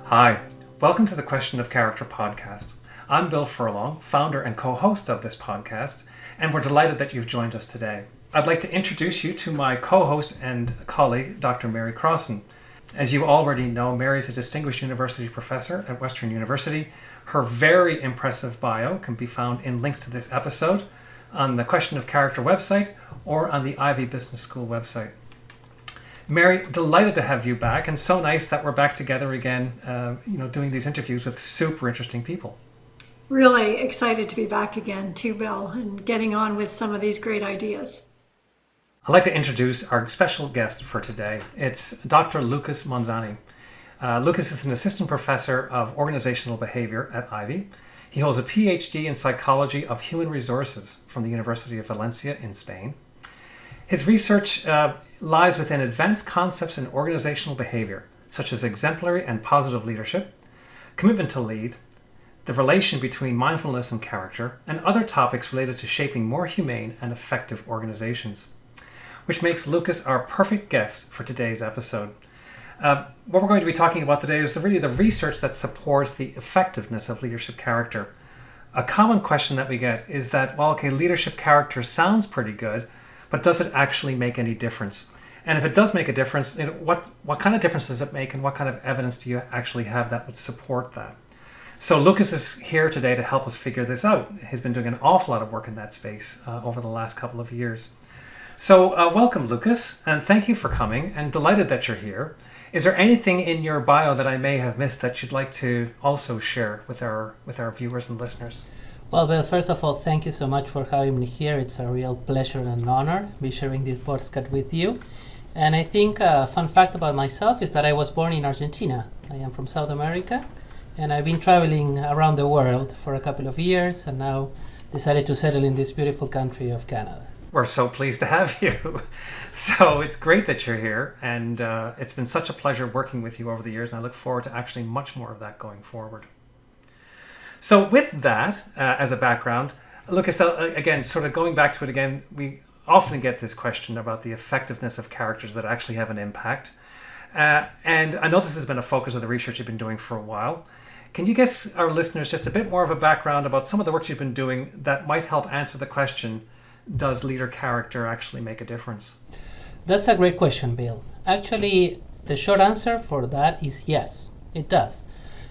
Hi, welcome to the Question of Character podcast. I'm Bill Furlong, founder and co-host of this podcast, and we're delighted that you've joined us today. I'd like to introduce you to my co-host and colleague, Dr. Mary Crossan. As you already know, Mary is a distinguished university professor at Western University. Her very impressive bio can be found in links to this episode on the Question of Character website or on the Ivey Business School website. Mary, delighted to have you back, and so nice that we're back together again, doing these interviews with super interesting people. Really excited to be back again too, Bill, and getting on with some of these great ideas. I'd like to introduce our special guest for today. It's Dr. Lucas Monzani. Lucas is an assistant professor of Organizational Behaviour at Ivey. He holds a PhD in psychology of human resources from the University of Valencia in Spain. His research lies within advanced concepts in organizational behavior, such as exemplary and positive leadership, commitment to lead, the relation between mindfulness and character, and other topics related to shaping more humane and effective organizations, which makes Lucas our perfect guest for today's episode. What we're going to be talking about today is really the research that supports the effectiveness of leadership character. A common question that we get is that, leadership character sounds pretty good, but does it actually make any difference? And if it does make a difference, what kind of difference does it make, and what kind of evidence do you actually have that would support that? So Lucas is here today to help us figure this out. He's been doing an awful lot of work in that space over the last couple of years. So welcome, Lucas, and thank you for coming, and delighted that you're here. Is there anything in your bio that I may have missed that you'd like to also share with our viewers and listeners? Well, Bill, first of all, thank you so much for having me here. It's a real pleasure and an honor to be sharing this podcast with you. And I think a fun fact about myself is that I was born in Argentina. I am from South America, and I've been traveling around the world for a couple of years, and now decided to settle in this beautiful country of Canada. We're so pleased to have you. So it's great that you're here, and it's been such a pleasure working with you over the years, and I look forward to actually much more of that going forward. So with that as a background, Lucas, again, sort of going back to it again, we often get this question about the effectiveness of characters that actually have an impact. And I know this has been a focus of the research you've been doing for a while. Can you give our listeners just a bit more of a background about some of the work you've been doing that might help answer the question, does leader character actually make a difference? That's a great question, Bill. Actually, the short answer for that is yes, it does.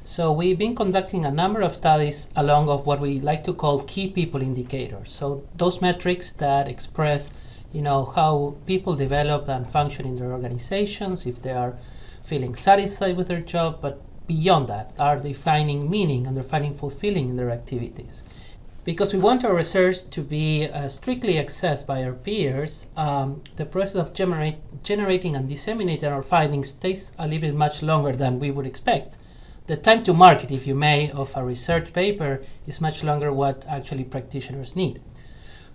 So we've been conducting a number of studies along of what we like to call key people indicators. So those metrics that express, how people develop and function in their organizations, if they are feeling satisfied with their job, but beyond that, are they finding meaning and they're finding fulfilling in their activities. Because we want our research to be strictly accessed by our peers, the process of generating and disseminating our findings takes a little bit much longer than we would expect. The time to market, if you may, of a research paper is much longer what actually practitioners need.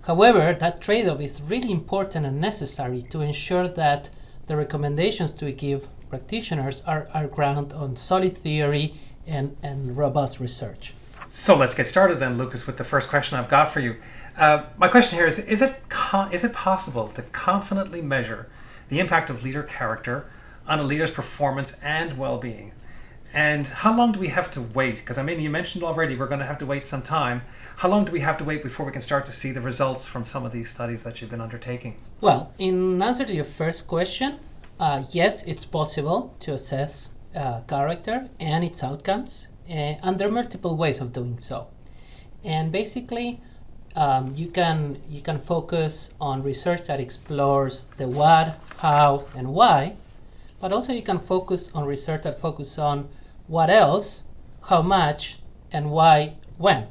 However, that trade-off is really important and necessary to ensure that the recommendations to give practitioners are grounded on solid theory and robust research. So let's get started then, Lucas, with the first question I've got for you. My question here is it possible to confidently measure the impact of leader character on a leader's performance and well-being? And how long do we have to wait? Because you mentioned already we're going to have to wait some time. How long do we have to wait before we can start to see the results from some of these studies that you've been undertaking? Well, in answer to your first question, yes, it's possible to assess character and its outcomes, and there are multiple ways of doing so. And basically, you can focus on research that explores the what, how, and why, but also you can focus on research that focuses on what else, how much, and why, when.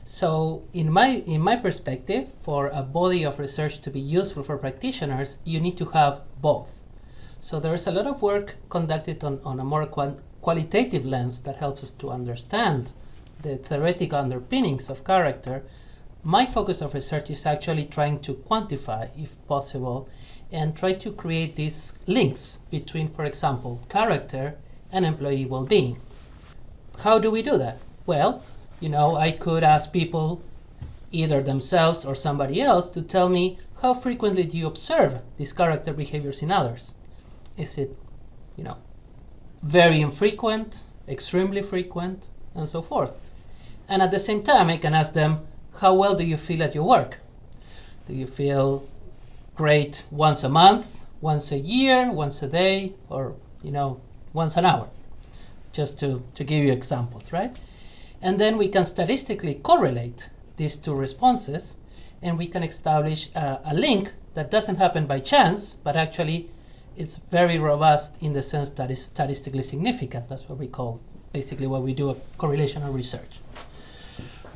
So in my perspective, for a body of research to be useful for practitioners, you need to have both. So there is a lot of work conducted on a more qualitative lens that helps us to understand the theoretical underpinnings of character. My focus of research is actually trying to quantify, if possible, and try to create these links between, for example, character and employee well-being. How do we do that? Well, I could ask people, either themselves or somebody else, to tell me, how frequently do you observe these character behaviors in others? Is it, very infrequent, extremely frequent, and so forth. And at the same time, I can ask them, how well do you feel at your work? Do you feel great once a month, once a year, once a day, or once an hour? Just to give you examples, right? And then we can statistically correlate these two responses, and we can establish a link that doesn't happen by chance, but actually it's very robust in the sense that it's statistically significant. That's what we call, basically what we do, a correlational research.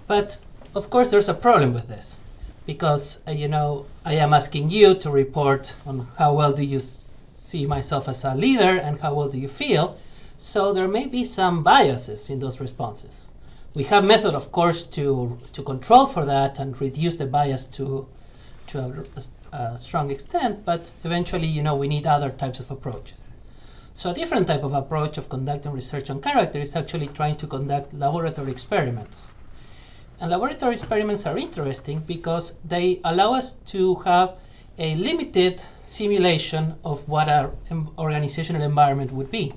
But of course there's a problem with this, because I am asking you to report on how well do you see myself as a leader and how well do you feel. So there may be some biases in those responses. We have method, of course, to control for that and reduce the bias to a strong extent, but eventually, we need other types of approaches. So a different type of approach of conducting research on character is actually trying to conduct laboratory experiments. And laboratory experiments are interesting because they allow us to have a limited simulation of what our organizational environment would be.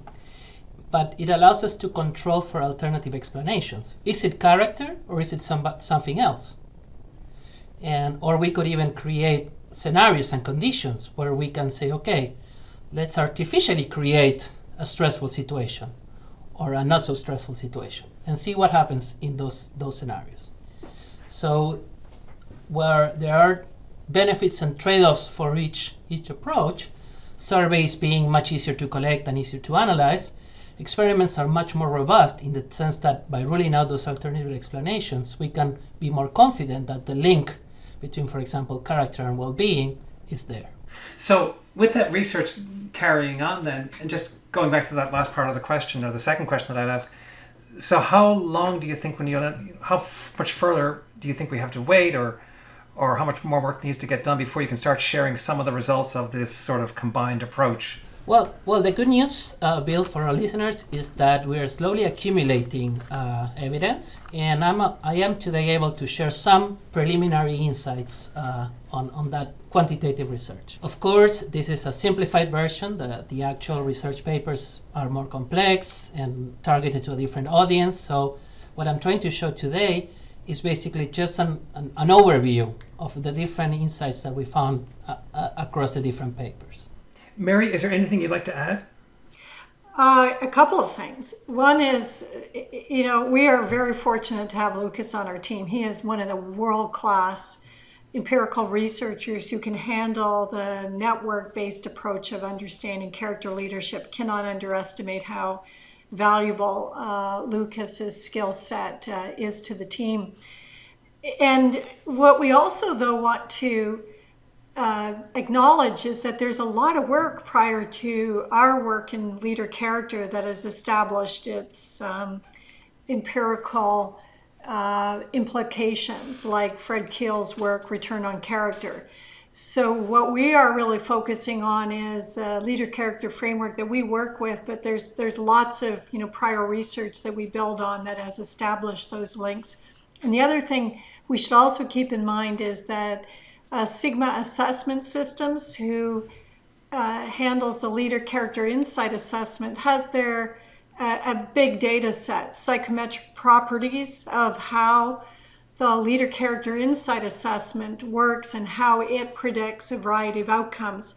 But it allows us to control for alternative explanations. Is it character or is it something else? Or we could even create scenarios and conditions where we can say, okay, let's artificially create a stressful situation or a not so stressful situation and see what happens in those scenarios. So where there are benefits and trade-offs for each approach, surveys being much easier to collect and easier to analyze, experiments are much more robust in the sense that by ruling out those alternative explanations, we can be more confident that the link between, for example, character and well-being is there. So with that research carrying on then, and just going back to that last part of the question, or the second question that I'd ask, so how long do you think how much further do you think we have to wait, or how much more work needs to get done before you can start sharing some of the results of this sort of combined approach? Well, the good news, Bill, for our listeners is that we are slowly accumulating evidence, and I am today able to share some preliminary insights on that quantitative research. Of course, this is a simplified version. The actual research papers are more complex and targeted to a different audience. So what I'm trying to show today is basically just an overview of the different insights that we found across the different papers. Mary, is there anything you'd like to add? A couple of things. One is, we are very fortunate to have Lucas on our team. He is one of the world-class empirical researchers who can handle the network-based approach of understanding character leadership. Cannot underestimate how valuable Lucas's skill set is to the team. And what we also, though, want to acknowledge is that there's a lot of work prior to our work in Leader Character that has established its empirical implications, like Fred Keel's work, Return on Character. So what we are really focusing on is the Leader Character framework that we work with, but there's lots of prior research that we build on that has established those links. And the other thing we should also keep in mind is that Sigma Assessment Systems, who handles the Leader Character Insight Assessment, has their a big data set, psychometric properties of how the Leader Character Insight Assessment works and how it predicts a variety of outcomes.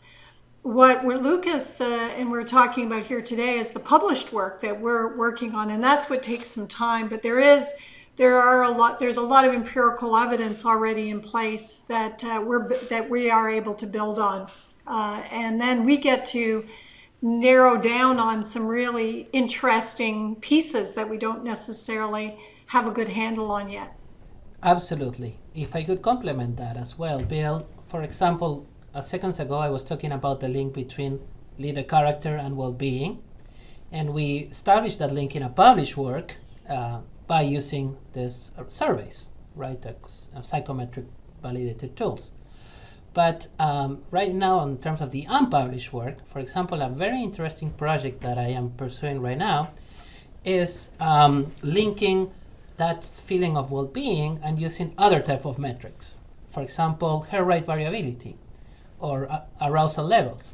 What Lucas and we're talking about here today is the published work that we're working on, and that's what takes some time. But there's a lot of empirical evidence already in place that we are able to build on, and then we get to narrow down on some really interesting pieces that we don't necessarily have a good handle on yet. Absolutely. If I could complement that as well, Bill, for example, seconds ago I was talking about the link between leader character and well-being, and we established that link in a published work by using these surveys, right, psychometric validated tools. But right now, in terms of the unpublished work, for example, a very interesting project that I am pursuing right now is linking that feeling of well-being and using other type of metrics. For example, heart rate variability or arousal levels.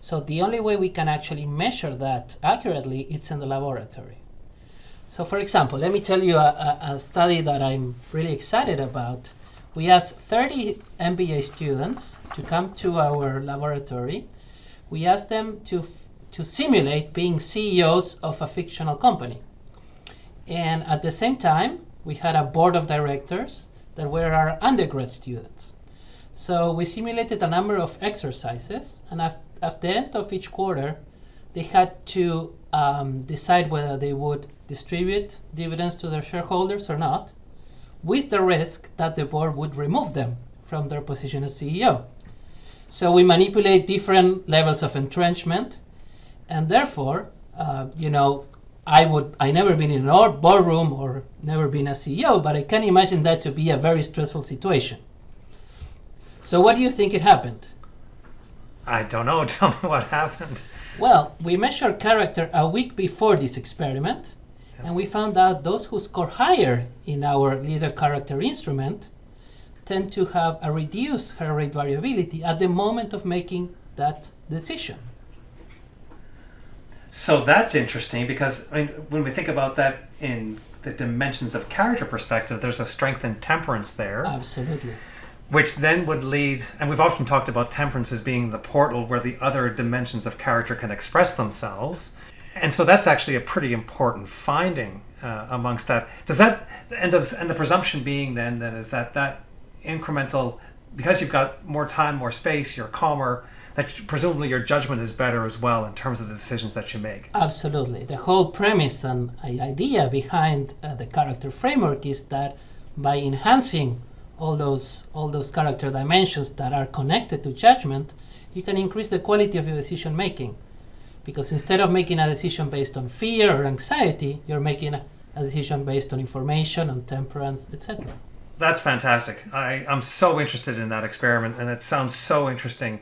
So the only way we can actually measure that accurately is in the laboratory. So for example, let me tell you a study that I'm really excited about. We asked 30 MBA students to come to our laboratory. We asked them to simulate being CEOs of a fictional company. And at the same time, we had a board of directors that were our undergrad students. So we simulated a number of exercises, and at the end of each quarter, they had to decide whether they would distribute dividends to their shareholders or not, with the risk that the board would remove them from their position as CEO. So we manipulate different levels of entrenchment, and therefore, I never been in a boardroom or never been a CEO, but I can imagine that to be a very stressful situation. So what do you think it happened? I don't know. Tell me what happened. Well, we measured character a week before this experiment, and we found out those who score higher in our leader character instrument tend to have a reduced heart rate variability at the moment of making that decision. So that's interesting because when we think about that in the dimensions of character perspective, there's a strength and temperance there. Absolutely. Which then would lead, and we've often talked about temperance as being the portal where the other dimensions of character can express themselves. And so that's actually a pretty important finding amongst that. And the presumption being then is that incremental, because you've got more time, more space, you're calmer, that presumably your judgment is better as well in terms of the decisions that you make. Absolutely. The whole premise and idea behind the character framework is that by enhancing all those character dimensions that are connected to judgment, you can increase the quality of your decision making. Because instead of making a decision based on fear or anxiety, you're making a decision based on information, on temperance, etc. That's fantastic. I'm so interested in that experiment, and it sounds so interesting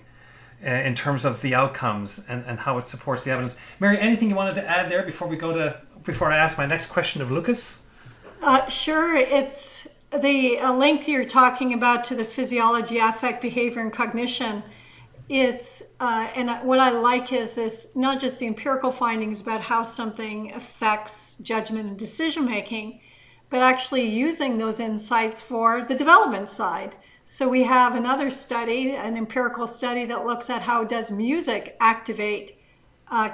in terms of the outcomes and how it supports the evidence. Mary, anything you wanted to add there before I ask my next question of Lucas? Sure. It's the link you're talking about to the physiology, affect, behavior, and cognition. It's and what I like is this, not just the empirical findings about how something affects judgment and decision making, but actually using those insights for the development side. So we have another study, an empirical study that looks at how does music activate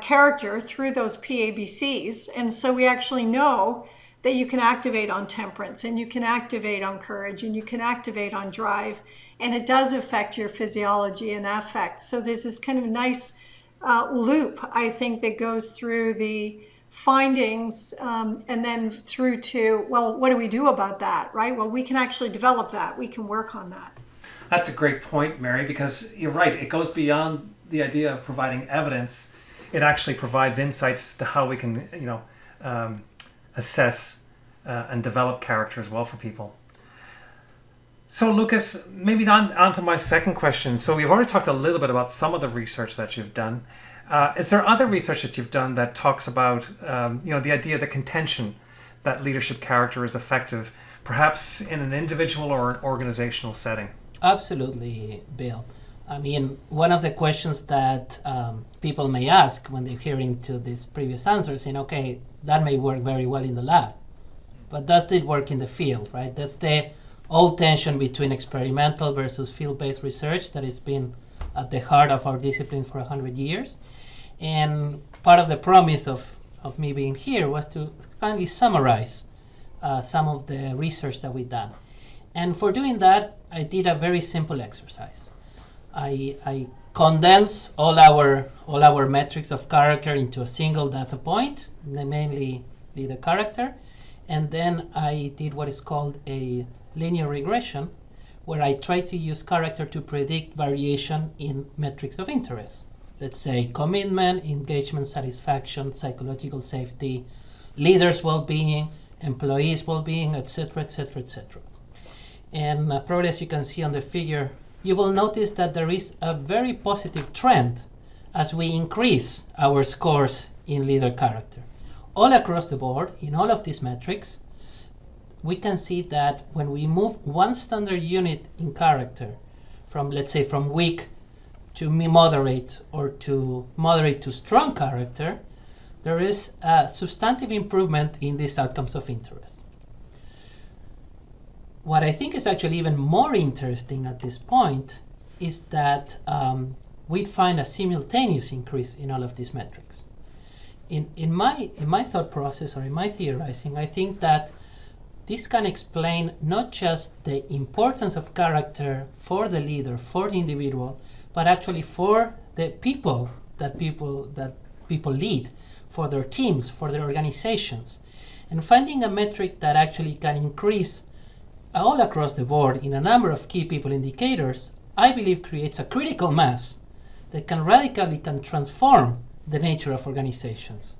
character through those PABCs. And so we actually know that you can activate on temperance, and you can activate on courage, and you can activate on drive, and it does affect your physiology and affect. So there's this kind of nice loop, I think, that goes through the findings and then through to, well, what do we do about that, right? Well, we can actually develop that. We can work on that. That's a great point, Mary, because you're right. It goes beyond the idea of providing evidence. It actually provides insights as to how we can, assess and develop character as well for people. So Lucas, maybe on to my second question. So we've already talked a little bit about some of the research that you've done. Is there other research that you've done that talks about, the idea, the contention that leadership character is effective, perhaps in an individual or an organizational setting? Absolutely, Bill. I mean, one of the questions that people may ask when they're hearing to these previous answers is, okay, that may work very well in the lab, but does it work in the field, right? That's the old tension between experimental versus field-based research that has been at the heart of our discipline for 100 years. And part of the promise of me being here was to kindly summarize some of the research that we've done. And for doing that, I did a very simple exercise. I condense all our metrics of character into a single data point, mainly the character, and then I did what is called a linear regression, where I try to use character to predict variation in metrics of interest. Let's say commitment, engagement, satisfaction, psychological safety, leaders' well-being, employees' well-being, etc., etc., etc. And probably as you can see on the figure, you will notice that there is a very positive trend as we increase our scores in leader character. All across the board, in all of these metrics, we can see that when we move one standard unit in character from, let's say, from weak moderate or to moderate to strong character, there is a substantive improvement in these outcomes of interest. What I think is actually even more interesting at this point is that we'd find a simultaneous increase in all of these metrics. In my thought process, or in my theorizing, I think that this can explain not just the importance of character for the leader, for the individual, but actually for the people that people lead, for their teams, for their organizations. And finding a metric that actually can increase all across the board in a number of key people indicators, I believe creates a critical mass that can radically transform the nature of organizations.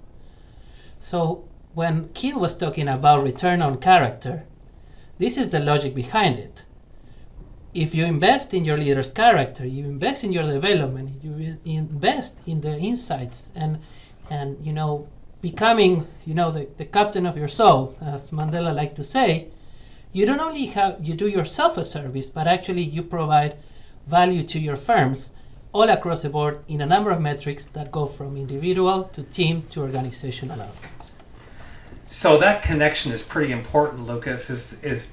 So when Keel was talking about return on character, this is the logic behind it. If you invest in your leader's character, you invest in your development, you invest in the insights and becoming the captain of your soul, as Mandela liked to say, you don't only you do yourself a service, but actually you provide value to your firms all across the board in a number of metrics that go from individual to team to organizational outcomes. So that connection is pretty important, Lucas, is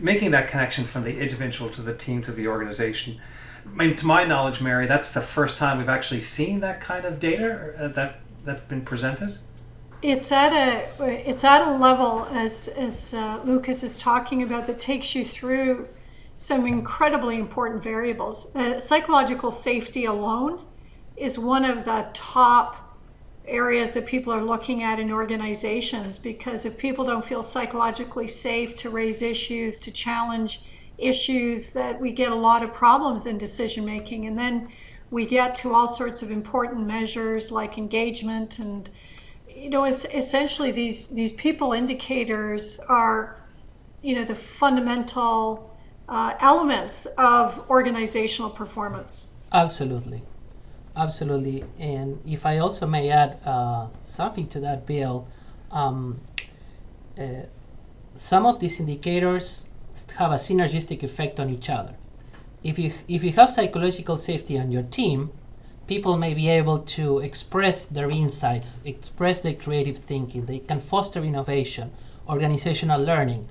making that connection from the individual to the team to the organization. I mean, to my knowledge, Mary, that's the first time we've actually seen that kind of data that's been presented. It's at a level, as Lucas is talking about, that takes you through some incredibly important variables. Psychological safety alone is one of the top areas that people are looking at in organizations, because if people don't feel psychologically safe to raise issues, to challenge issues, that we get a lot of problems in decision making. And then we get to all sorts of important measures like engagement, and essentially these people indicators are the fundamental elements of organizational performance. Absolutely. And if I also may add something to that, Bill, some of these indicators have a synergistic effect on each other. If you have psychological safety on your team, people may be able to express their insights, express their creative thinking. They can foster innovation, organizational learning.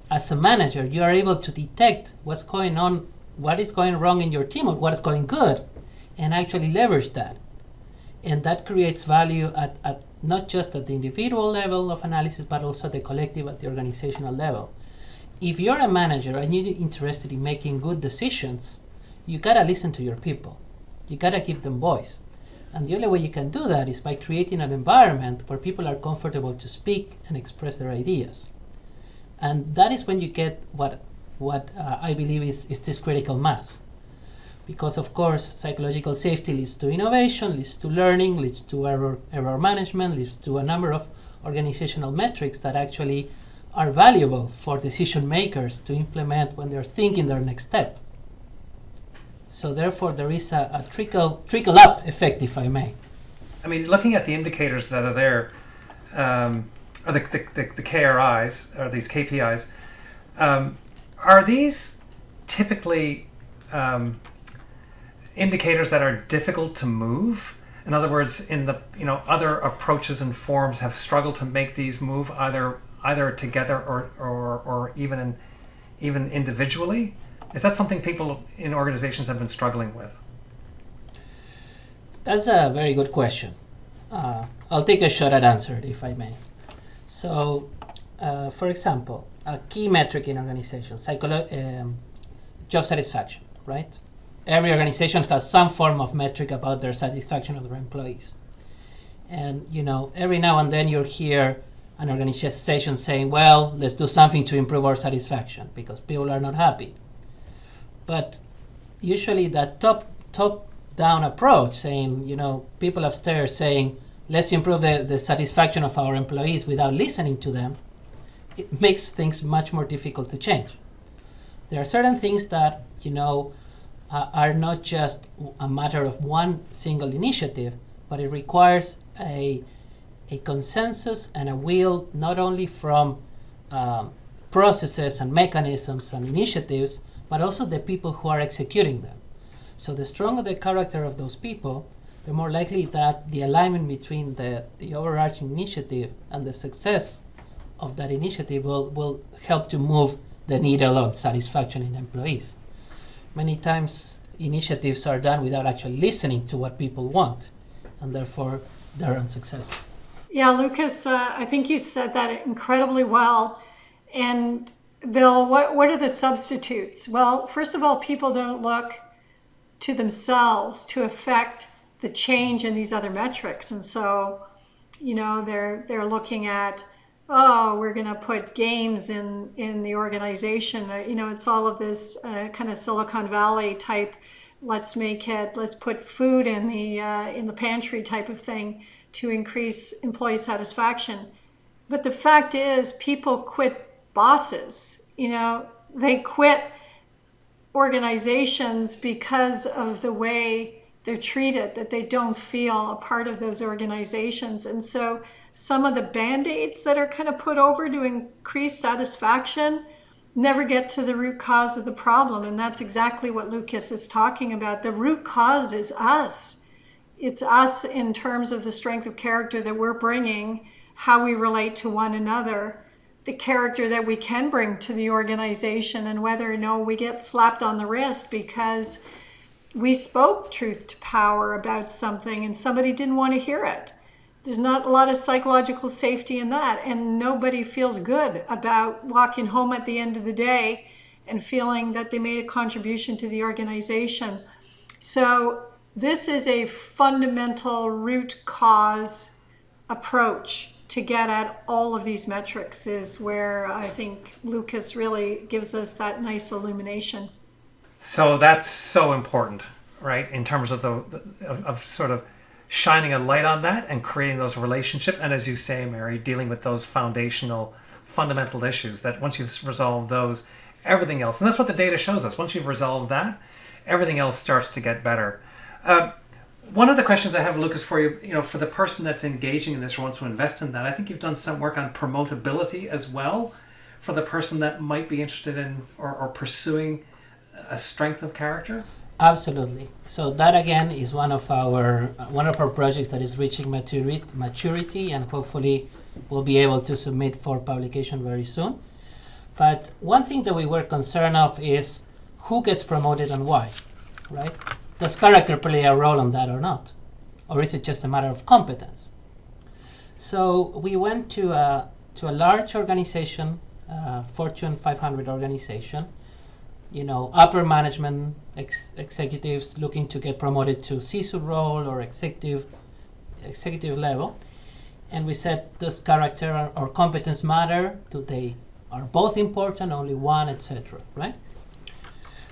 As a manager, you are able to detect what's going on, what is going wrong in your team, or what is going good, and actually leverage that. And that creates value at not just at the individual level of analysis, but also the collective at the organizational level. If you're a manager and you're interested in making good decisions, you gotta listen to your people. You gotta give them voice. And the only way you can do that is by creating an environment where people are comfortable to speak and express their ideas. And that is when you get what I believe is this critical mass. Because of course, psychological safety leads to innovation, leads to learning, leads to error management, leads to a number of organizational metrics that actually are valuable for decision makers to implement when they're thinking their next step. So therefore, there is a trickle up effect, if I may. I mean, looking at the indicators that are there, or the KRIs, or these KPIs, are these typically indicators that are difficult to move? In other words, in the other approaches and forms have struggled to make these move either together or even individually. Is that something people in organizations have been struggling with? That's a very good question. I'll take a shot at answering it, if I may. So, for example, a key metric in organizations, job satisfaction, right? Every organization has some form of metric about their satisfaction of their employees. And, every now and then you'll hear an organization saying, well, let's do something to improve our satisfaction because people are not happy. But usually that top-down approach, saying, people upstairs saying, let's improve the satisfaction of our employees without listening to them, it makes things much more difficult to change. There are certain things that, are not just a matter of one single initiative, but it requires a consensus and a will not only from processes and mechanisms and initiatives, but also the people who are executing them. So the stronger the character of those people, the more likely that the alignment between the overarching initiative and the success of that initiative will help to move the needle on satisfaction in employees. Many times initiatives are done without actually listening to what people want, and therefore they're unsuccessful. Yeah, Lucas, I think you said that incredibly well. And Bill, what are the substitutes? Well, first of all, people don't look to themselves to affect the change in these other metrics. And so, they're looking at, oh, we're going to put games in the organization. It's all of this kind of Silicon Valley type, let's put food in the pantry type of thing to increase employee satisfaction. But the fact is, people quit bosses. They quit organizations because of the way they're treated, that they don't feel a part of those organizations. And so some of the band-aids that are kind of put over to increase satisfaction never get to the root cause of the problem. And that's exactly what Lucas is talking about. The root cause is us. It's us in terms of the strength of character that we're bringing, how we relate to one another, the character that we can bring to the organization, and whether or no we get slapped on the wrist because we spoke truth to power about something and somebody didn't want to hear it. There's not a lot of psychological safety in that, and nobody feels good about walking home at the end of the day and feeling that they made a contribution to the organization. So this is a fundamental root cause approach to get at all of these metrics, is where I think Lucas really gives us that nice illumination. So that's so important, right? In terms of of sort of shining a light on that and creating those relationships. And as you say, Mary, dealing with those fundamental issues that once you've resolved those, everything else, and that's what the data shows us. Once you've resolved that, everything else starts to get better. One of the questions I have, Lucas, for you, for the person that's engaging in this or wants to invest in that, I think you've done some work on promotability as well for the person that might be interested in or pursuing a strength of character. Absolutely. So that again is one of our projects that is reaching maturity, and hopefully we'll be able to submit for publication very soon. But one thing that we were concerned of is who gets promoted and why, right? Does character play a role on that or not? Or is it just a matter of competence? So we went to a large organization, Fortune 500 organization, upper management executives looking to get promoted to C-suite role or executive level. And we said, does character or competence matter? Are both important, only one, etc., right?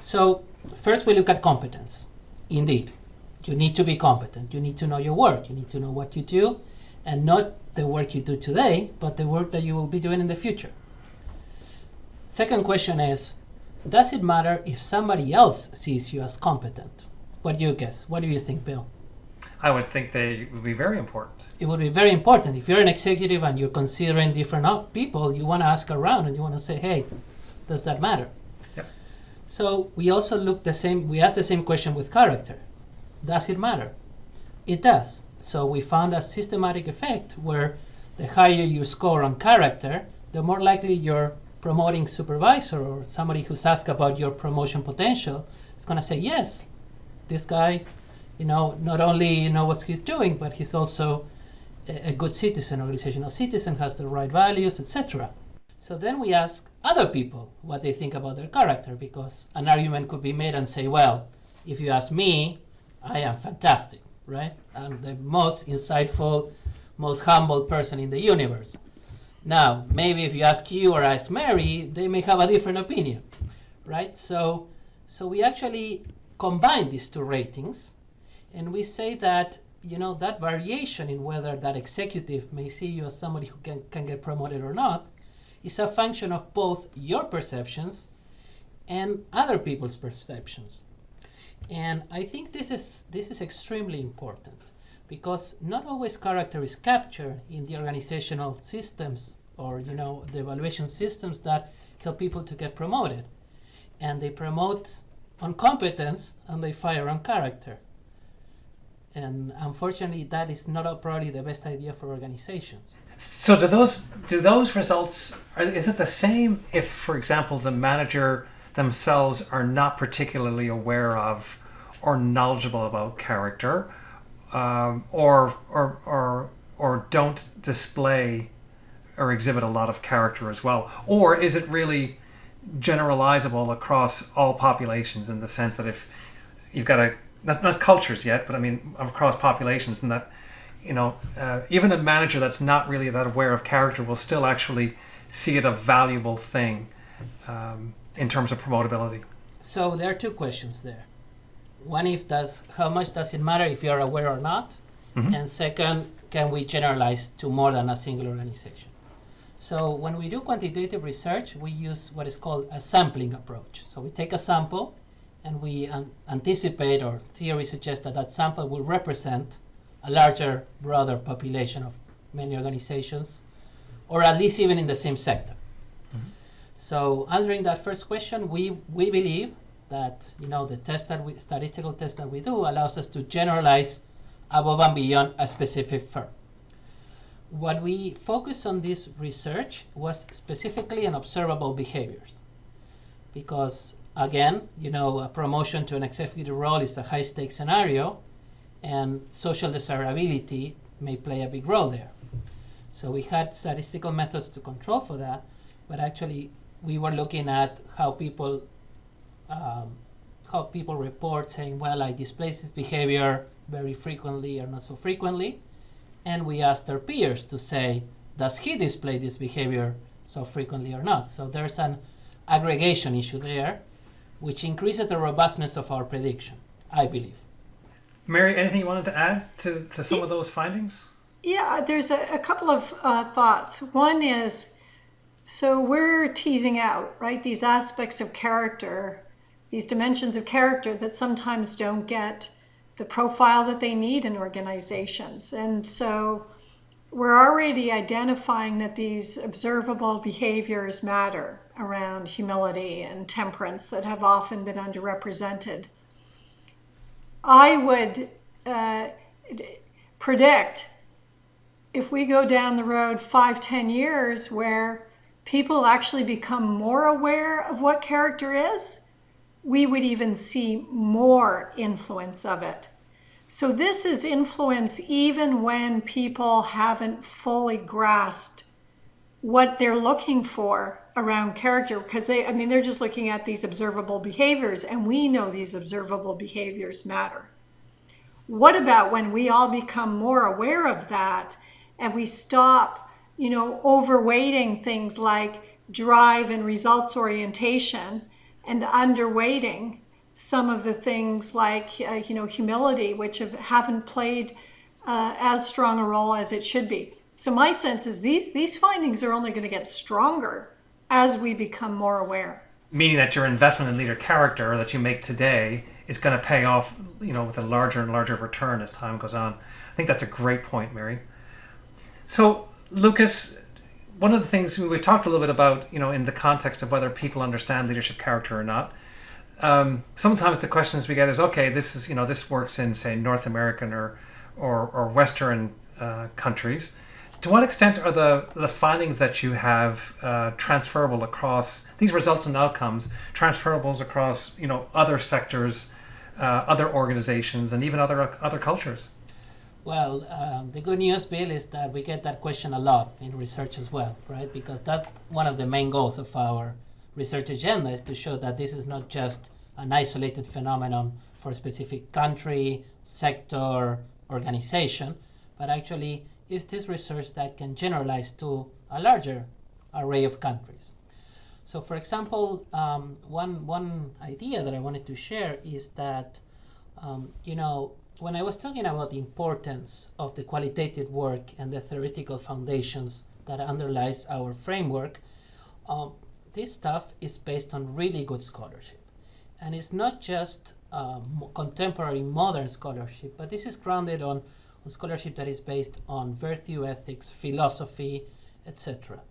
So first we look at competence. Indeed, you need to be competent. You need to know your work. You need to know what you do, and not the work you do today, but the work that you will be doing in the future. Second question is, does it matter if somebody else sees you as competent? What do you guess? What do you think, Bill? I would think they would be very important. It would be very important. If you're an executive and you're considering different people, you want to ask around and you want to say, hey, does that matter? Yep. So we also we asked the same question with character. Does it matter? It does. So we found a systematic effect where the higher you score on character, the more likely your promoting supervisor or somebody who's asked about your promotion potential is going to say, yes, this guy, not only what he's doing, but he's also a good citizen, organizational citizen, has the right values, etc. So then we ask other people what they think about their character, because an argument could be made and say, well, if you ask me, I am fantastic, right? I'm the most insightful, most humble person in the universe. Now, maybe if you ask you or ask Mary, they may have a different opinion, right? So we actually combine these two ratings, and we say that, that variation in whether that executive may see you as somebody who can get promoted or not is a function of both your perceptions and other people's perceptions. And I think this is extremely important, because not always character is captured in the organizational systems or the evaluation systems that help people to get promoted. And they promote on competence and they fire on character. And unfortunately, that is not probably the best idea for organizations. So do those results, is it the same if, for example, the manager themselves are not particularly aware of or knowledgeable about character, or don't display or exhibit a lot of character as well? Or is it really generalizable across all populations, in the sense that if you've got not cultures yet, but I mean across populations, and that even a manager that's not really that aware of character will still actually see it a valuable thing in terms of promotability? So there are two questions there. One, how much does it matter if you're aware or not? Mm-hmm. And second, can we generalize to more than a single organization? So when we do quantitative research, we use what is called a sampling approach. So we take a sample and we anticipate, or theory suggests that sample will represent a larger, broader population of many organizations, or at least even in the same sector. Mm-hmm. So answering that first question, we believe that the statistical test that we do allows us to generalize above and beyond a specific firm. What we focused on this research was specifically on observable behaviors, because again, a promotion to an executive role is a high-stakes scenario, and social desirability may play a big role there. So we had statistical methods to control for that, but actually we were looking at how people report saying, well, I display this behavior very frequently or not so frequently. And we asked their peers to say, does he display this behavior so frequently or not? So there's an aggregation issue there, which increases the robustness of our prediction, I believe. Mary, anything you wanted to add to some of those findings? Yeah, there's a couple of thoughts. One is, so we're teasing out, right, these aspects of character, these dimensions of character that sometimes don't get the profile that they need in organizations. And so we're already identifying that these observable behaviors matter around humility and temperance that have often been underrepresented. I would predict, if we go down the road 5-10 years where people actually become more aware of what character is, we would even see more influence of it. So this is influence even when people haven't fully grasped what they're looking for around character, because they're just looking at these observable behaviors, and we know these observable behaviors matter. What about when we all become more aware of that and we stop, overweighting things like drive and results orientation and underweighting some of the things like, humility, which haven't played as strong a role as it should be. So my sense is these findings are only going to get stronger as we become more aware. Meaning that your investment in leader character that you make today is going to pay off, with a larger and larger return as time goes on. I think that's a great point, Mary. So, Lucas, one of the things we talked a little bit about, in the context of whether people understand leadership character or not. Sometimes the questions we get is, okay, this is, this works in, say, North American or Western countries. To what extent are the findings that you have transferable across these results and outcomes, transferables across, other sectors, other organizations, and even other cultures? Well, the good news, Bill, is that we get that question a lot in research as well, right? Because that's one of the main goals of our research agenda, is to show that this is not just an isolated phenomenon for a specific country, sector, organization, but actually is this research that can generalize to a larger array of countries. So, for example, one idea that I wanted to share is that, when I was talking about the importance of the qualitative work and the theoretical foundations that underlies our framework, this stuff is based on really good scholarship. And it's not just contemporary modern scholarship, but this is grounded on scholarship that is based on virtue ethics, philosophy, etc.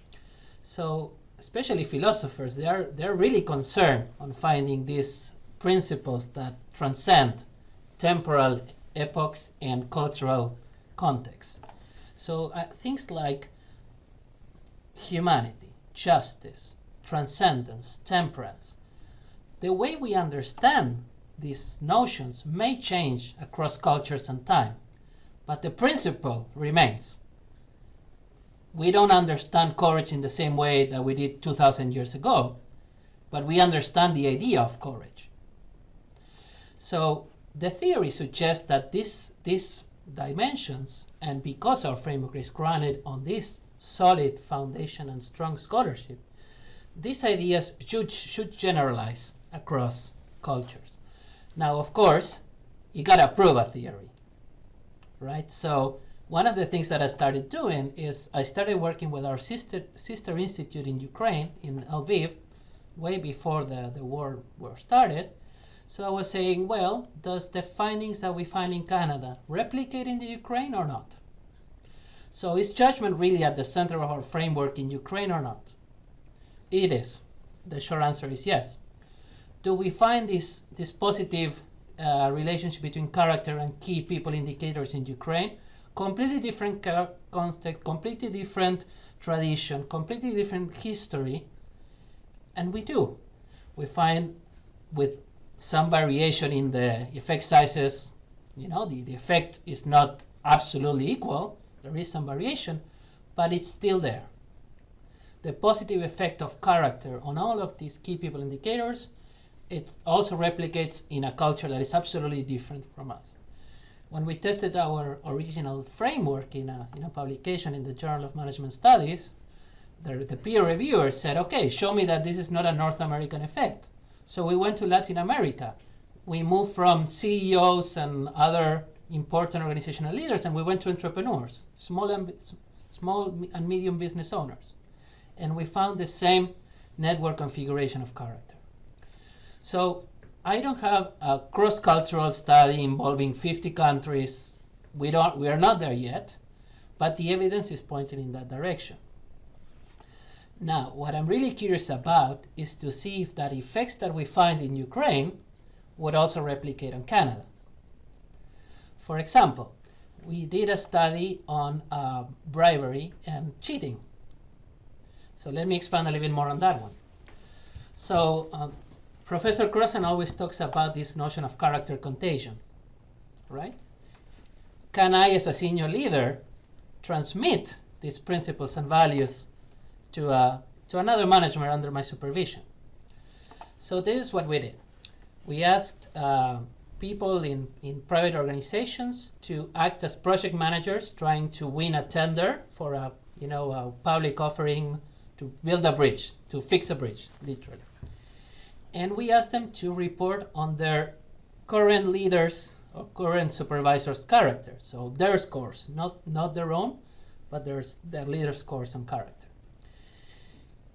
So especially philosophers, they're really concerned on finding these principles that transcend temporal epochs and cultural contexts. So things like humanity, justice, transcendence, temperance. The way we understand these notions may change across cultures and time, but the principle remains. We don't understand courage in the same way that we did 2,000 years ago, but we understand the idea of courage. So the theory suggests that these dimensions, and because our framework is grounded on this solid foundation and strong scholarship, these ideas should generalize across cultures. Now, of course, you gotta prove a theory, right? So one of the things that I started doing is I started working with our sister institute in Ukraine, in Lviv, way before the war started. So I was saying, well, does the findings that we find in Canada replicate in the Ukraine or not? So is judgment really at the center of our framework in Ukraine or not? It is. The short answer is yes. Do we find this positive relationship between character and key people indicators in Ukraine? Completely different context, completely different tradition, completely different history, and we do. We find with some variation in the effect sizes, the effect is not absolutely equal. There is some variation, but it's still there. The positive effect of character on all of these key people indicators, it also replicates in a culture that is absolutely different from us. When we tested our original framework in a publication in the Journal of Management Studies, the peer reviewers said, okay, show me that this is not a North American effect. So we went to Latin America. We moved from CEOs and other important organizational leaders, and we went to entrepreneurs, small and medium business owners. And we found the same network configuration of character. So I don't have a cross-cultural study involving 50 countries. We are not there yet, but the evidence is pointing in that direction. Now, what I'm really curious about is to see if that effects that we find in Ukraine would also replicate on Canada. For example, we did a study on bribery and cheating. So let me expand a little bit more on that one. So Professor Crossan always talks about this notion of character contagion, right? Can I, as a senior leader, transmit these principles and values to another manager under my supervision? So this is what we did. We asked people in private organizations to act as project managers trying to win a tender for a public offering to build a bridge, to fix a bridge, literally. And we asked them to report on their current leaders or current supervisors' character. So their scores, not their own, but their leader scores on character.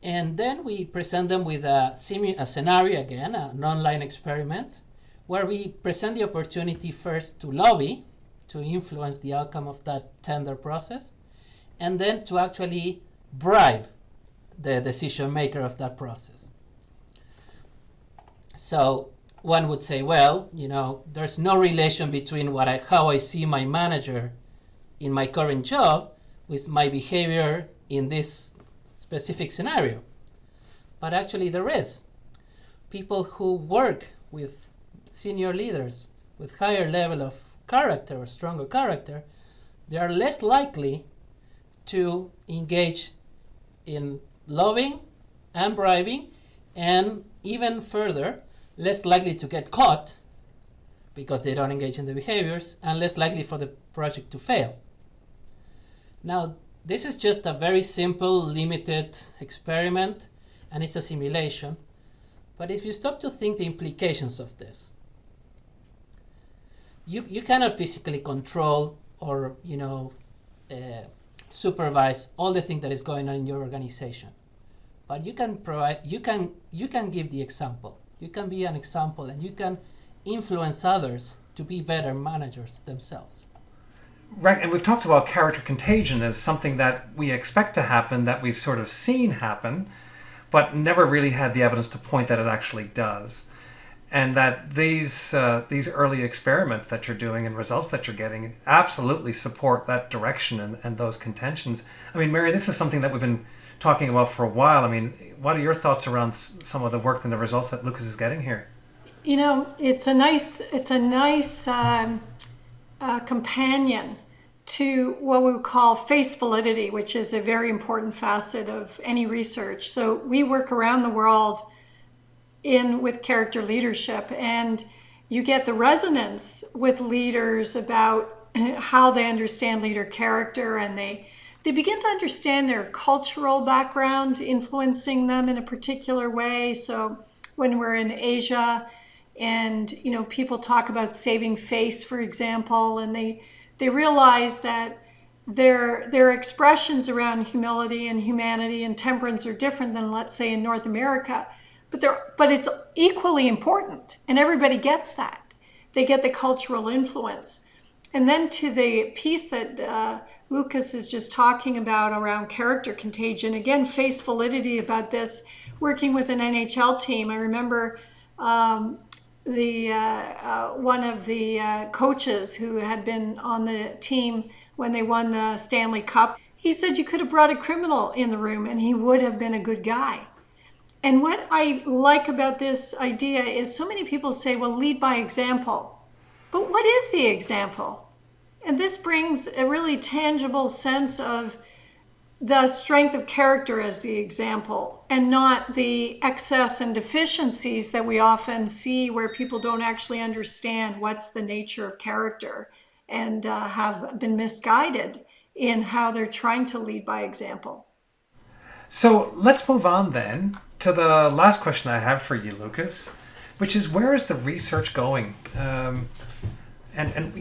And then we present them with a scenario again, an online experiment, where we present the opportunity first to lobby, to influence the outcome of that tender process, and then to actually bribe the decision maker of that process. So one would say, well, there's no relation between how I see my manager in my current job with my behavior in this specific scenario. But actually there is. People who work with senior leaders with higher level of character or stronger character, they are less likely to engage in lobbying and bribing, and even further, less likely to get caught because they don't engage in the behaviors, and less likely for the project to fail. Now, this is just a very simple, limited experiment, and it's a simulation. But if you stop to think the implications of this, you cannot physically control or supervise all the things that is going on in your organization. But you can give the example. You can be an example, and you can influence others to be better managers themselves. Right, and we've talked about character contagion as something that we expect to happen, that we've sort of seen happen, but never really had the evidence to point that it actually does. and that these early experiments that you're doing and results that you're getting absolutely support that direction and those contentions. I mean, Mary, this is something that we've been talking about for a while. I mean, what are your thoughts around some of the work and the results that Lucas is getting here? You know, it's a nice companion to what we would call face validity, which is a very important facet of any research. So we work around the world with character leadership, and you get the resonance with leaders about how they understand leader character, and they begin to understand their cultural background influencing them in a particular way. So when we're in Asia and people talk about saving face, for example, and they realize that their expressions around humility and humanity and temperance are different than, let's say, in North America. But it's equally important, and everybody gets that. They get the cultural influence. And then to the piece that Lucas is just talking about around character contagion, again, face validity about this, working with an NHL team. I remember one of the coaches who had been on the team when they won the Stanley Cup. He said you could have brought a criminal in the room and he would have been a good guy. And what I like about this idea is so many people say, well, lead by example. But what is the example? And this brings a really tangible sense of the strength of character as the example, and not the excess and deficiencies that we often see where people don't actually understand what's the nature of character and have been misguided in how they're trying to lead by example. So let's move on then to the last question I have for you, Lucas, which is, where is the research going? And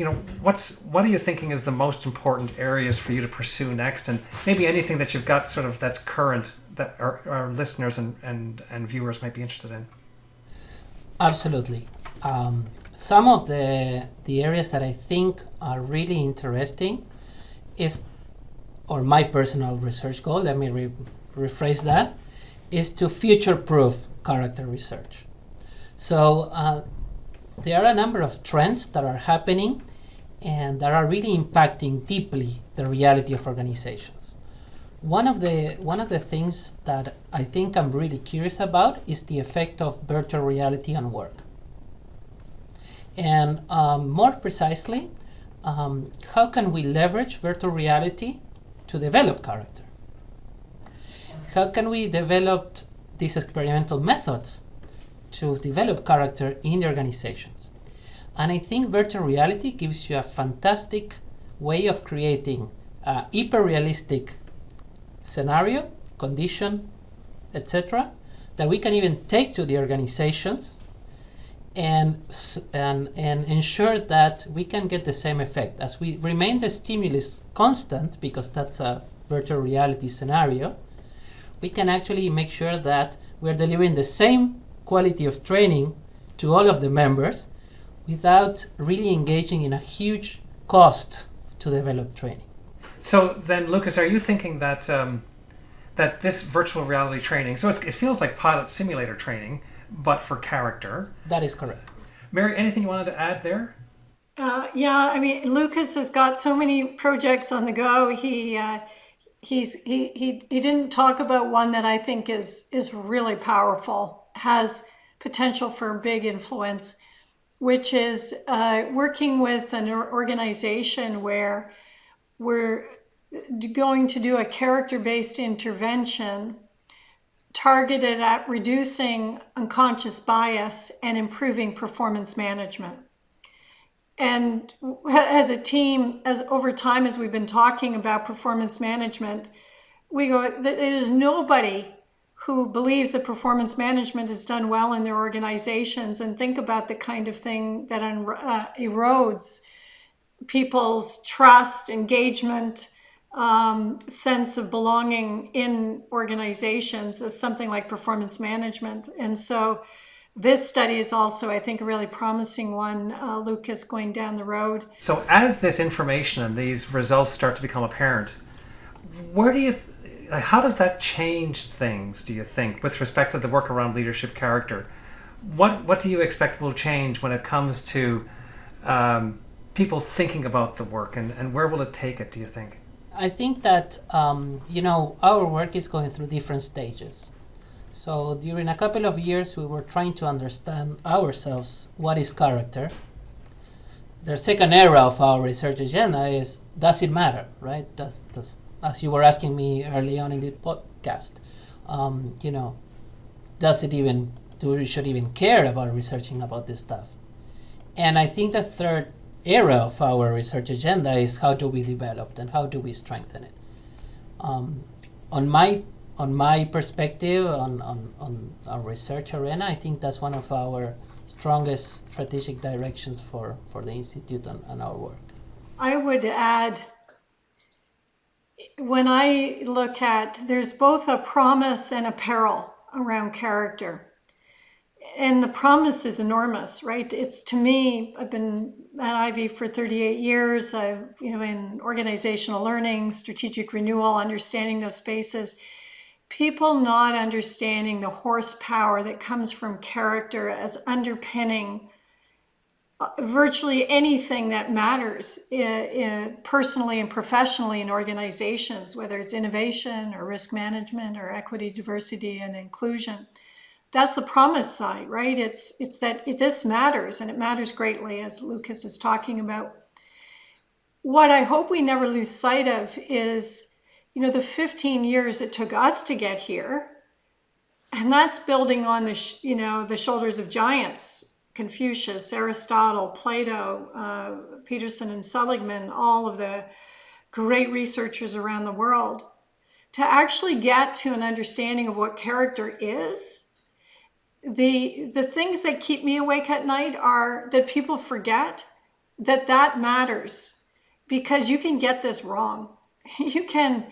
what are you thinking is the most important areas for you to pursue next, and maybe anything that you've got sort of that's current that our listeners and viewers might be interested in? Absolutely. Some of the areas that I think are really interesting is, or my personal research goal, let me rephrase that, is to future-proof character research. So there are a number of trends that are happening and that are really impacting deeply the reality of organizations. One of the things that I think I'm really curious about is the effect of virtual reality on work. And more precisely, how can we leverage virtual reality to develop character? How can we develop these experimental methods to develop character in the organizations? And I think virtual reality gives you a fantastic way of creating a hyper-realistic scenario, condition, etc., that we can even take to the organizations and ensure that we can get the same effect. As we remain the stimulus constant, because that's a virtual reality scenario, we can actually make sure that we're delivering the same quality of training to all of the members without really engaging in a huge cost to develop training. So then, Lucas, are you thinking that that this virtual reality training, so it feels like pilot simulator training, but for character? That is correct. Mary, anything you wanted to add there? Yeah, I mean, Lucas has got so many projects on the go. He didn't talk about one that I think is really powerful, has potential for big influence, which is working with an organization where we're going to do a character-based intervention targeted at reducing unconscious bias and improving performance management. And as a team, as over time, as we've been talking about performance management, we go, there's nobody who believes that performance management is done well in their organizations, and think about the kind of thing that erodes people's trust, engagement, sense of belonging in organizations as something like performance management. And so this study is also, I think, a really promising one, Lucas, going down the road. So as this information and these results start to become apparent, how does that change things, do you think, with respect to the work around leadership character? What do you expect will change when it comes to people thinking about the work, and where will it take it, do you think? I think that, our work is going through different stages. So during a couple of years, we were trying to understand ourselves, what is character? The second era of our research agenda is, does it matter, right? Does as you were asking me early on in the podcast, does it even, do we should even care about researching about this stuff? And I think the third era of our research agenda is, how do we develop and how do we strengthen it? On my perspective, on our research arena, I think that's one of our strongest strategic directions for the Institute and our work. I would add, when I look at, there's both a promise and a peril around character. And the promise is enormous, right? It's, to me, I've been at Ivey for 38 years. I've, in organizational learning, strategic renewal, understanding those spaces, people not understanding the horsepower that comes from character as underpinning virtually anything that matters personally and professionally in organizations, whether it's innovation or risk management or equity, diversity, and inclusion. That's the promise side, right? It's that this matters, and it matters greatly, as Lucas is talking about. What I hope we never lose sight of is, the 15 years it took us to get here, and that's building on the shoulders of giants. Confucius, Aristotle, Plato, Peterson and Seligman, all of the great researchers around the world, to actually get to an understanding of what character is. The things that keep me awake at night are that people forget that matters, because you can get this wrong. You can,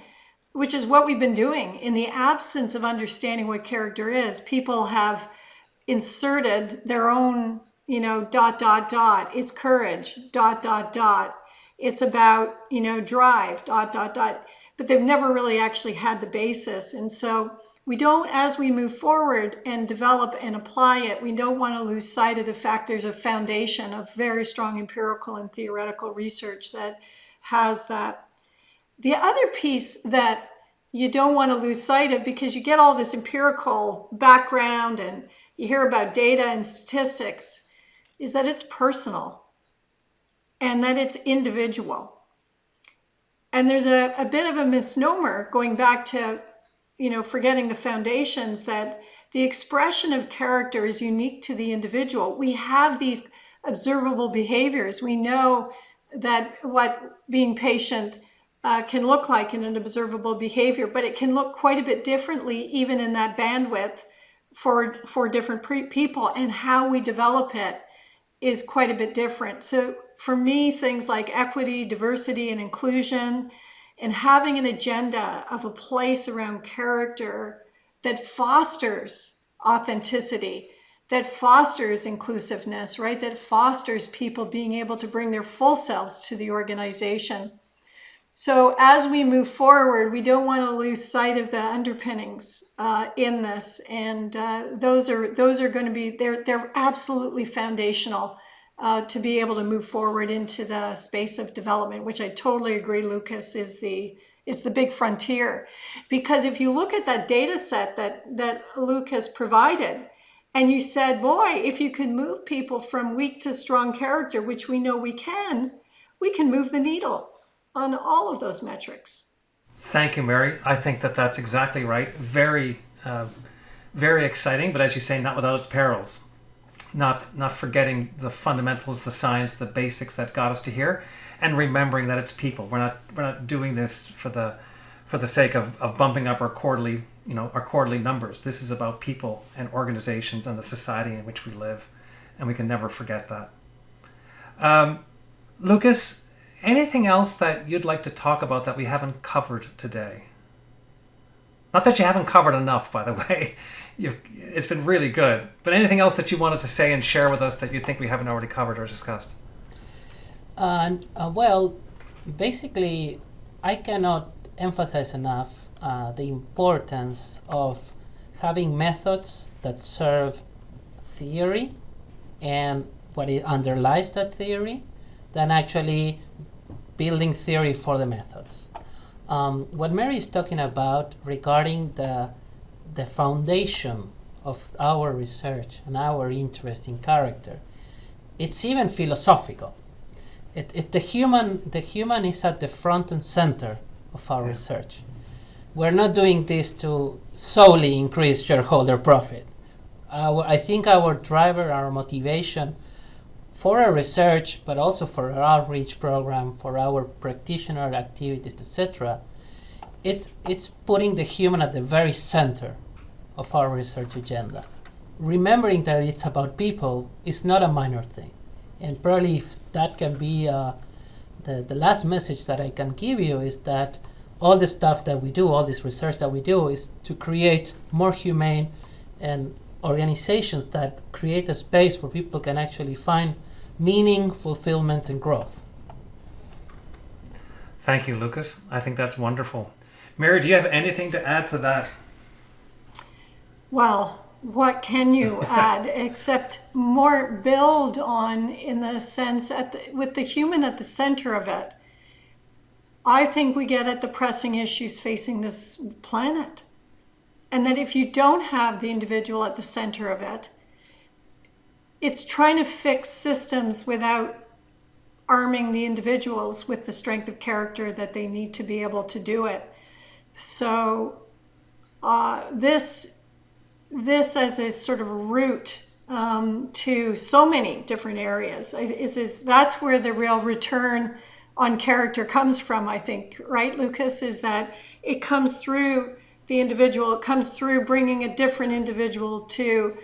which is what we've been doing. In the absence of understanding what character is, people have inserted their own, It's courage, It's about, drive, But they've never really actually had the basis. And so we don't, as we move forward and develop and apply it, we don't want to lose sight of the fact there's a foundation of very strong empirical and theoretical research that has that. The other piece that you don't want to lose sight of, because you get all this empirical background and you hear about data and statistics, is that it's personal and that it's individual. And there's a bit of a misnomer going back to, forgetting the foundations, that the expression of character is unique to the individual. We have these observable behaviors. We know that what being patient can look like in an observable behavior, but it can look quite a bit differently even in that bandwidth for different people, and how we develop it is quite a bit different. So for me, things like equity, diversity, and inclusion, and having an agenda of a place around character that fosters authenticity, that fosters inclusiveness, right? That fosters people being able to bring their full selves to the organization. So as we move forward, we don't want to lose sight of the underpinnings in this, and those are going to be, they're absolutely foundational to be able to move forward into the space of development, which I totally agree, Lucas, is the big frontier. Because if you look at that data set that Lucas provided, and you said, boy, if you could move people from weak to strong character, which we know we can move the needle on all of those metrics. Thank you, Mary. I think that's exactly right. Very, very exciting, but as you say, not without its perils. Not forgetting the fundamentals, the science, the basics that got us to here, and remembering that it's people. We're not doing this for the sake of bumping up our quarterly numbers. This is about people and organizations and the society in which we live, and we can never forget that. Lucas, anything else that you'd like to talk about that we haven't covered today? Not that you haven't covered enough, by the way. It's been really good. But anything else that you wanted to say and share with us that you think we haven't already covered or discussed? Well, basically, I cannot emphasize enough the importance of having methods that serve theory and what it underlies that theory than actually building theory for the methods. What Mary is talking about regarding the foundation of our research and our interest in character, it's even philosophical. The human is at the front and center of our research. We're not doing this to solely increase shareholder profit. I think our driver, our motivation for our research, but also for our outreach program, for our practitioner activities, etc., it's putting the human at the very center of our research agenda. Remembering that it's about people is not a minor thing. And probably if that can be the last message that I can give you is that all the stuff that we do, all this research that we do is to create more humane and organizations that create a space where people can actually find meaning, fulfillment, and growth. Thank you, Lucas. I think that's wonderful. Mary, do you have anything to add to that? Well, what can you add except more build on, in the sense with the human at the center of it? I think we get at the pressing issues facing this planet. And that if you don't have the individual at the center of it, it's trying to fix systems without arming the individuals with the strength of character that they need to be able to do it. So this as a sort of route to so many different areas that's where the real return on character comes from, I think, right, Lucas? Is that it comes through the individual, it comes through bringing a different individual to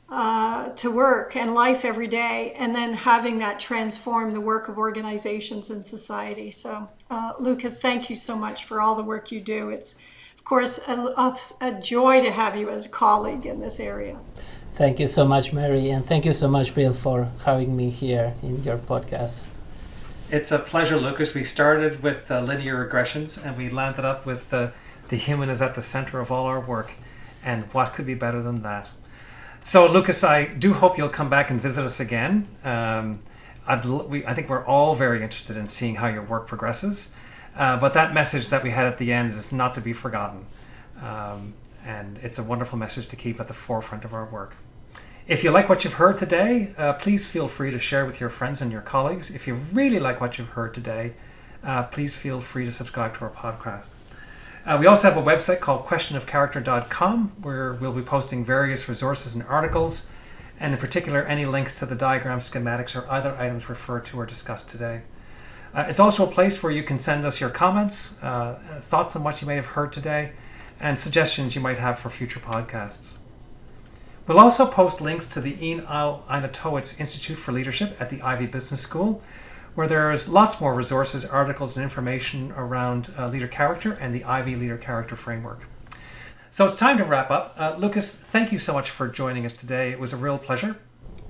work and life every day, and then having that transform the work of organizations and society. So, Lucas, thank you so much for all the work you do. It's, of course, a joy to have you as a colleague in this area. Thank you so much, Mary, and thank you so much, Bill, for having me here in your podcast. It's a pleasure, Lucas. We started with linear regressions and we landed up with the human is at the center of all our work. And what could be better than that? So, Lucas, I do hope you'll come back and visit us again. I think we're all very interested in seeing how your work progresses. But that message that we had at the end is not to be forgotten. And it's a wonderful message to keep at the forefront of our work. If you like what you've heard today, please feel free to share with your friends and your colleagues. If you really like what you've heard today, please feel free to subscribe to our podcast. We also have a website called questionofcharacter.com where we'll be posting various resources and articles, and in particular any links to the diagrams, schematics, or other items referred to or discussed today. It's also a place where you can send us your comments, thoughts on what you may have heard today, and suggestions you might have for future podcasts. We'll also post links to the Ian Towitz Institute for Leadership at the Ivey Business School, where there's lots more resources, articles, and information around Leader Character and the Ivey Leader Character Framework. So it's time to wrap up. Lucas, thank you so much for joining us today. It was a real pleasure.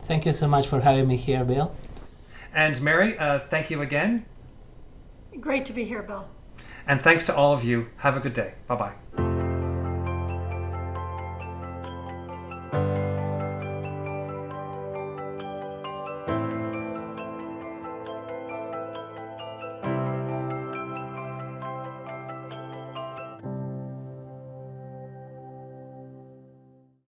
Thank you so much for having me here, Bill. And Mary, thank you again. Great to be here, Bill. And thanks to all of you. Have a good day. Bye-bye.